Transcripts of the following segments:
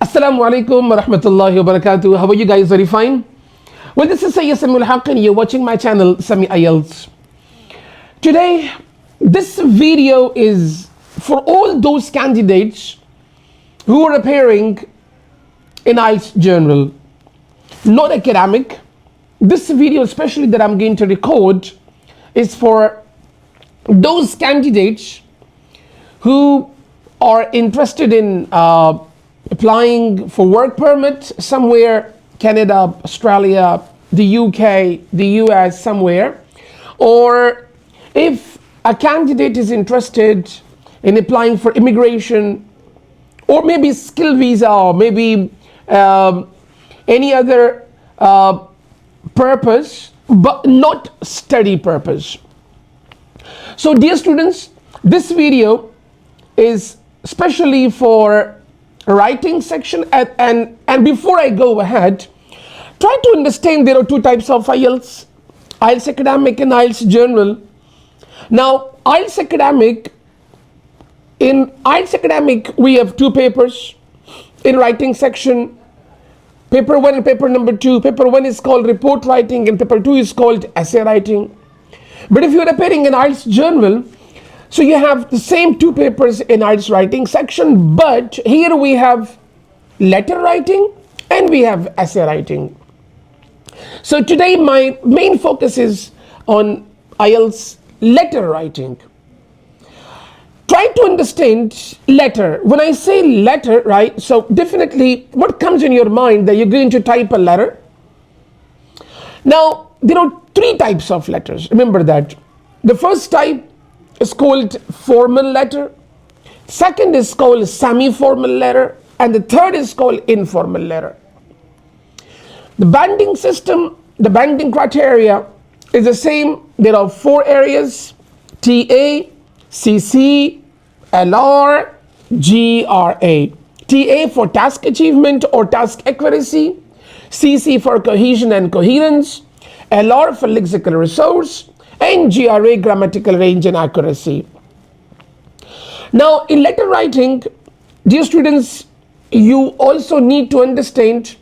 Assalamu alaikum wa rahmatullahi wa barakatuh. How are you guys? Very fine? Well, this is Sayyid Samul Haq and you're watching my channel, Sami IELTS. Today, this video is for all those candidates who are appearing in IELTS Journal, not academic. This video, especially that I'm going to record, is for those candidates who are interested in applying for work permit somewhere, Canada, Australia, the UK, the US, somewhere. Or if a candidate is interested in applying for immigration, or maybe skill visa, or maybe any other purpose, but not study purpose. So dear students, this video is especially for writing section, and before I go ahead, try to understand there are two types of IELTS academic and IELTS journal. Now IELTS academic, in IELTS academic we have two papers in writing section, paper 1 and paper number 2. Paper 1 is called report writing and paper 2 is called essay writing. But if you are appearing in IELTS journal, so you have the same two papers in IELTS writing section, but here we have letter writing and we have essay writing. So today my main focus is on IELTS letter writing. Try to understand letter. When I say letter, right, so definitely what comes in your mind that you're going to type a letter. Now there are three types of letters, remember that. The first type is called formal letter, second is called semi-formal letter, and the third is called informal letter. The banding system, the banding criteria is the same. There are four areas: TA, CC, LR, GRA. TA for task achievement or task accuracy, CC for cohesion and coherence, LR for lexical resource, and GRA grammatical range and accuracy. Now in letter writing, dear students, you also need to understand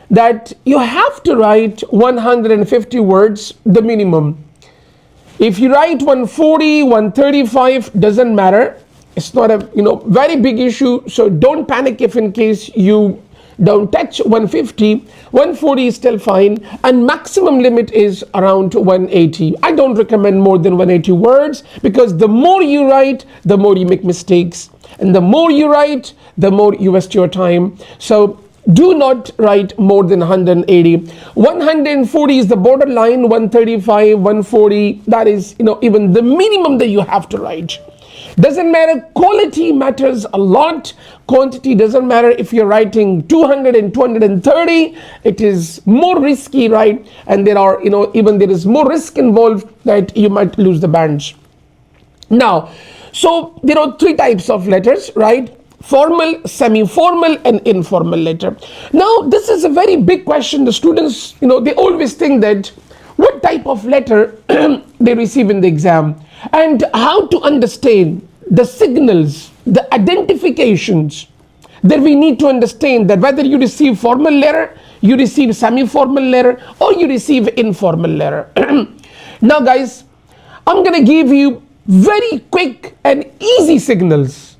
that you have to write 150 words, the minimum. If you write 140, 135, doesn't matter. It's not a very big issue, so don't panic if in case you don't touch 150. 140 is still fine, and maximum limit is around 180. I don't recommend more than 180 words, because the more you write, the more you make mistakes, and the more you write, the more you waste your time. So do not write more than 180. 140 is the borderline. 135, 140, that is even the minimum that you have to write. Doesn't matter, quality matters a lot, quantity doesn't matter. If you're writing 200 and 230, it is more risky, right? And there are even there is more risk involved that you might lose the bands. Now, so there are three types of letters, right? Formal, semi-formal, and informal letter. Now this is a very big question. The students, they always think that what type of letter they receive in the exam, and how to understand the signals, the identifications that we need to understand, that whether you receive formal letter, you receive semi-formal letter, or you receive informal letter. Now guys, I'm gonna give you very quick and easy signals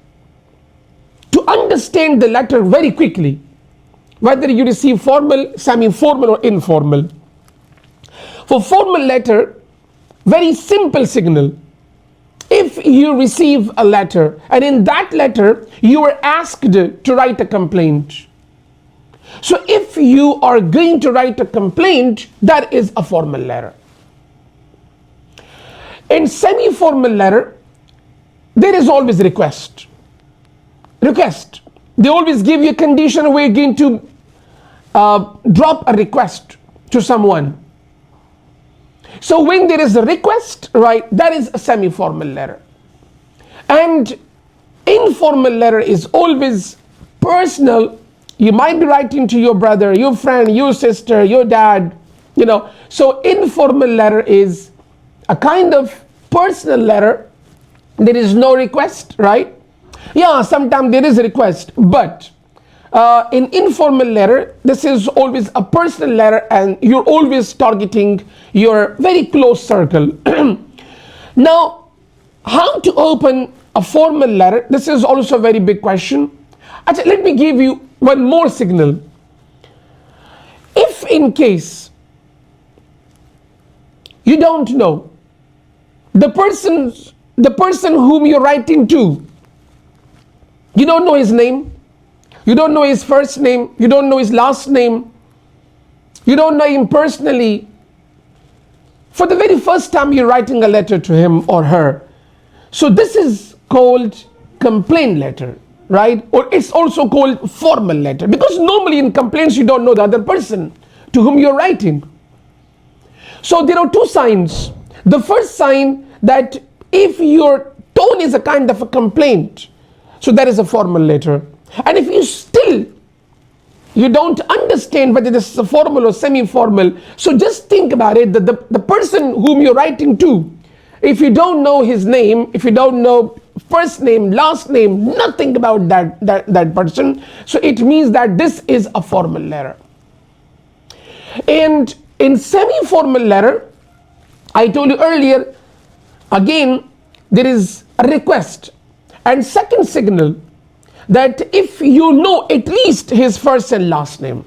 to understand the letter very quickly, whether you receive formal, semi-formal, or informal. For formal letter, very simple signal. If you receive a letter and in that letter you are asked to write a complaint, so if you are going to write a complaint, that is a formal letter. In semi-formal letter, there is always request. They always give you a condition where you're going to drop a request to someone. So when there is a request, right, that is a semi-formal letter. And informal letter is always personal. You might be writing to your brother, your friend, your sister, your dad, So informal letter is a kind of personal letter. There is no request, right? Yeah, sometimes there is a request, but In informal letter, this is always a personal letter and you're always targeting your very close circle. Now, how to open a formal letter? This is also a very big question. Actually, let me give you one more signal. If in case you don't know the person whom you're writing to, you don't know his name, you don't know his first name, you don't know his last name, you don't know him personally. For the very first time you're writing a letter to him or her. So this is called complaint letter, right? Or it's also called formal letter, because normally in complaints you don't know the other person to whom you're writing. So there are two signs. The first sign, that if your tone is a kind of a complaint, so that is a formal letter. And if you don't understand whether this is a formal or semi-formal, so just think about it, that the person whom you're writing to, if you don't know his name, if you don't know first name, last name, nothing about that person, so it means that this is a formal letter. And in semi-formal letter, I told you earlier, again, there is a request and second signal, that if you know at least his first and last name.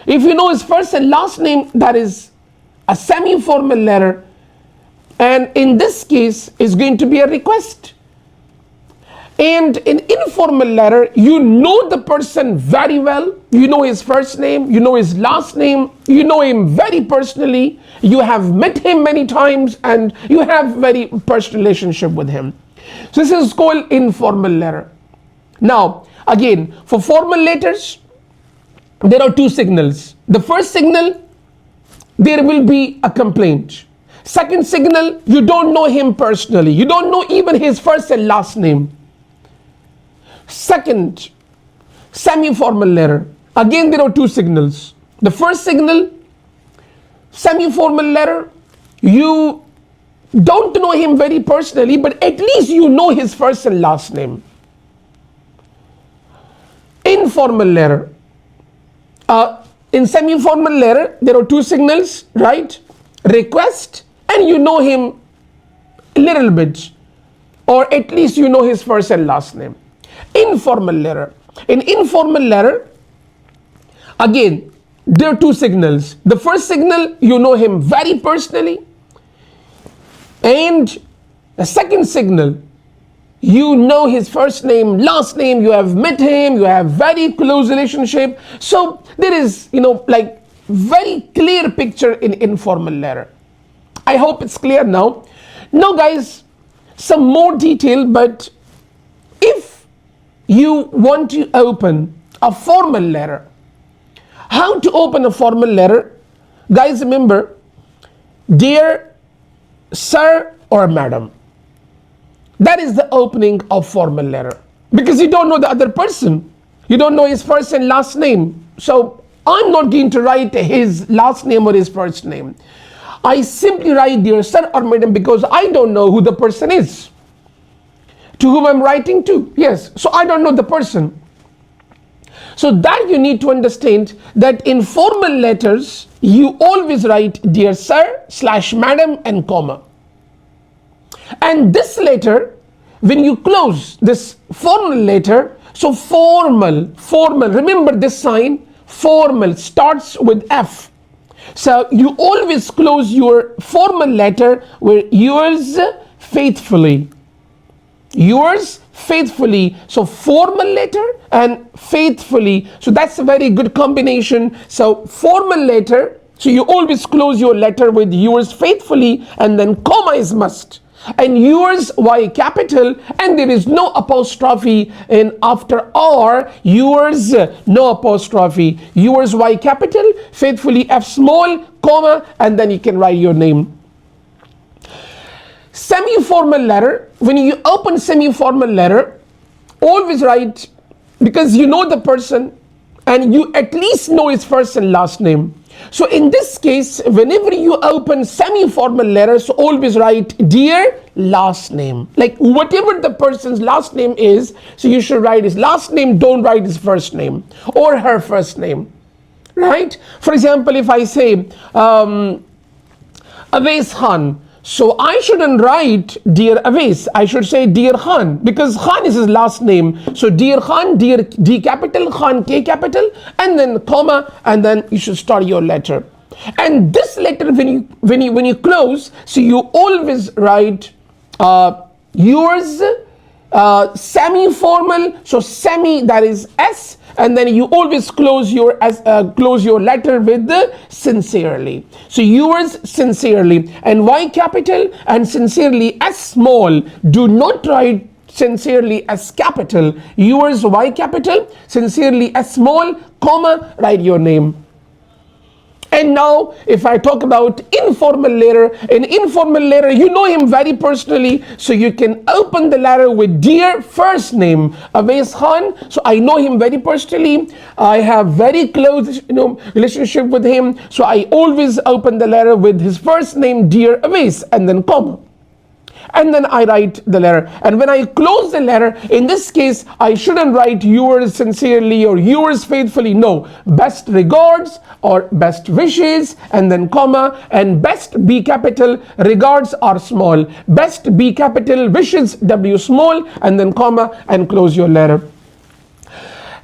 If you know his first and last name, that is a semi-formal letter, and in this case is going to be a request. And in informal letter, you know the person very well, you know his first name, you know his last name, you know him very personally, you have met him many times and you have very personal relationship with him. So this is called informal letter. Now, again, for formal letters, there are two signals. The first signal, there will be a complaint. Second signal, you don't know him personally. You don't know even his first and last name. Second, semi-formal letter. Again, there are two signals. The first signal, semi-formal letter, you don't know him very personally, but at least you know his first and last name. Informal letter. In semi-formal letter, there are two signals, right? Request, and you know him a little bit, or at least you know his first and last name. Informal letter. In informal letter, again, there are two signals. The first signal, you know him very personally, and the second signal, you know his first name, last name, you have met him, you have very close relationship. So there is, like very clear picture in informal letter. I hope it's clear now. Now guys, some more detail, but if you want to open a formal letter, how to open a formal letter? Guys, remember, dear sir or madam. That is the opening of formal letter, because you don't know the other person. You don't know his first and last name. So I'm not going to write his last name or his first name. I simply write dear sir or madam because I don't know who the person is to whom I'm writing to. Yes, so I don't know the person. So that you need to understand, that in formal letters, you always write dear sir / madam and comma. And this letter, when you close this formal letter, so formal, remember this sign, formal starts with F. So you always close your formal letter with yours faithfully. Yours faithfully. So formal letter and faithfully. So that's a very good combination. So formal letter, so you always close your letter with yours faithfully, and then comma is must. And yours Y capital, and there is no apostrophe in after R. Yours no apostrophe. Yours Y capital, faithfully F small, comma, and then you can write your name. Semi-formal letter, when you open semi-formal letter, always write, because you know the person and you at least know his first and last name. So in this case, whenever you open semi-formal letters, always write dear last name. Like whatever the person's last name is, so you should write his last name, don't write his first name or her first name, right? For example, if I say Awais Khan, so I shouldn't write Dear Awais, I should say Dear Khan, because Khan is his last name. So Dear Khan, Dear D capital, Khan K capital, and then comma, and then you should start your letter. And this letter, when you close, so you always write yours, semi-formal, so semi, that is S, and then you always close your letter with the sincerely. So yours sincerely, and Y capital and sincerely S small. Do not write sincerely S capital. Yours Y capital, sincerely S small, comma, write your name. And now, if I talk about informal letter, in informal letter, you know him very personally, so you can open the letter with Dear first name, Awais Khan. So I know him very personally. I have very close, relationship with him. So I always open the letter with his first name, Dear Awais, and then comma. And then I write the letter. And when I close the letter, in this case, I shouldn't write yours sincerely or yours faithfully. No, best regards or best wishes, and then comma, and best B capital, regards are small. Best B capital, wishes W small, and then comma, and close your letter.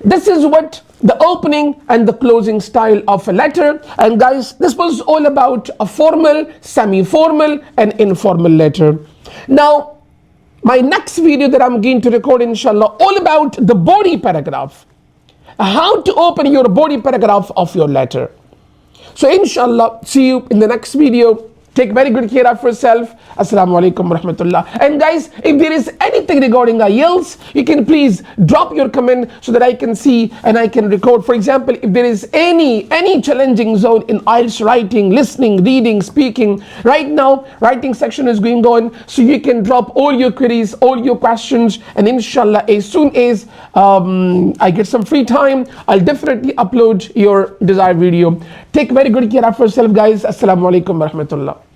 This is what the opening and the closing style of a letter. And guys, this was all about a formal, semi-formal, and informal letter. Now, my next video that I'm going to record, inshallah, all about the body paragraph. How to open your body paragraph of your letter. So inshallah, see you in the next video. Take very good care of yourself. Assalamu alaikum warahmatullah. And guys, if there is anything regarding IELTS, you can please drop your comment so that I can see and I can record. For example, if there is any challenging zone in IELTS writing, listening, reading, speaking, right now writing section is going on, so you can drop all your queries, all your questions, and inshallah, as soon as I get some free time, I'll definitely upload your desired video. Take very good care of yourself, guys. Assalamu alaikum warahmatullah.